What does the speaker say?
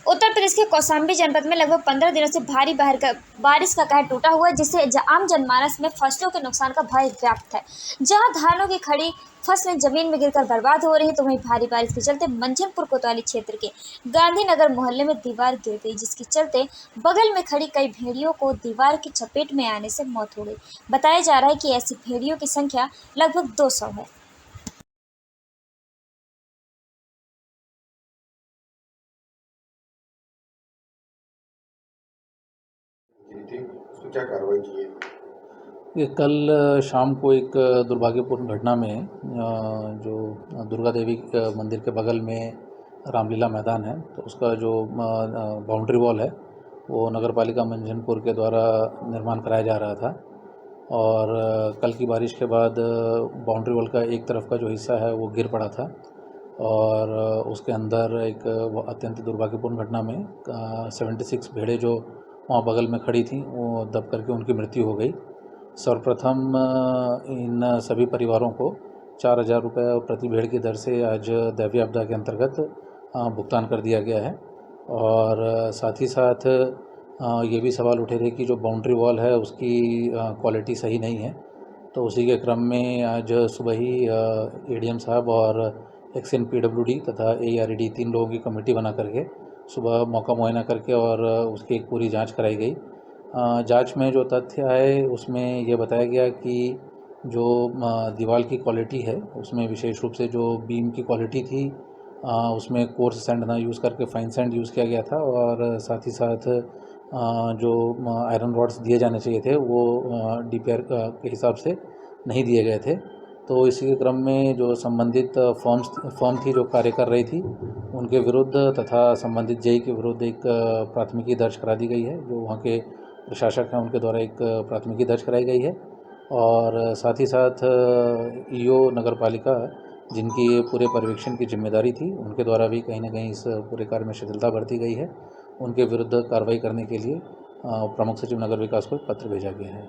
उत्तर प्रदेश के कौशाम्बी जनपद में लगभग 15 दिनों से भारी बारिश का कहर टूटा हुआ है, जिससे आम जनमानस में फसलों के नुकसान का भय व्याप्त है। जहां धानों की खड़ी फसलें जमीन में गिरकर बर्बाद हो रही है, तो वहीं भारी बारिश के चलते मंझनपुर कोतवाली क्षेत्र के गांधीनगर मोहल्ले में दीवार गिर गई, जिसके चलते बगल में खड़ी कई भेड़ियों को दीवार की चपेट में आने से मौत हो गई। बताया जा रहा है कि ऐसी भेड़ियों की संख्या लगभग 200 है। जी थी, उस पे क्या कार्रवाई की है? ये कल शाम को एक दुर्भाग्यपूर्ण घटना में जो दुर्गा देवी के मंदिर के बगल में रामलीला मैदान है, तो उसका जो बाउंड्री वॉल है वो नगर पालिका मंझनपुर के द्वारा निर्माण कराया जा रहा था। और कल की बारिश के बाद बाउंड्री वॉल का एक तरफ का जो हिस्सा है वो गिर पड़ा था और उसके अंदर एक अत्यंत दुर्भाग्यपूर्ण घटना में 76 भेड़ें जो वहाँ बगल में खड़ी थी वो दब करके उनकी मृत्यु हो गई। सर्वप्रथम इन सभी परिवारों को 4,000 रुपये प्रति भेड़ की दर से आज दैवीय आपदा के अंतर्गत भुगतान कर दिया गया है। और साथ ही साथ ये भी सवाल उठे थे कि जो बाउंड्री वॉल है उसकी क्वालिटी सही नहीं है, तो उसी के क्रम में आज सुबह ही एडीएम साहब और एक्स-इन पीडब्ल्यूडी तथा एआरईडी 3 लोगों की कमेटी बना करके सुबह मौका मुआयना करके और उसकी एक पूरी जांच कराई गई। जांच में जो तथ्य आए उसमें यह बताया गया कि जो दीवार की क्वालिटी है उसमें विशेष रूप से जो बीम की क्वालिटी थी उसमें कोर्स सैंड ना यूज़ करके फाइन सैंड यूज़ किया गया था और साथ ही साथ जो आयरन रॉड्स दिए जाने चाहिए थे वो डीपीआर के हिसाब से नहीं दिए गए थे। तो इसी के क्रम में जो संबंधित फर्म थी जो कार्य कर रही थी उनके विरुद्ध तथा संबंधित जेई के विरुद्ध एक प्राथमिकी दर्ज करा दी गई है। जो वहाँ के प्रशासक हैं उनके द्वारा एक प्राथमिकी दर्ज कराई गई है और साथ ही साथ ईओ नगर पालिका जिनकी पूरे पर्यवेक्षण की जिम्मेदारी थी उनके द्वारा भी कहीं ना कहीं इस पूरे कार्य में शिथिलता बरती गई है। उनके विरुद्ध कार्रवाई करने के लिए प्रमुख सचिव नगर विकास को एक पत्र भेजा गया है।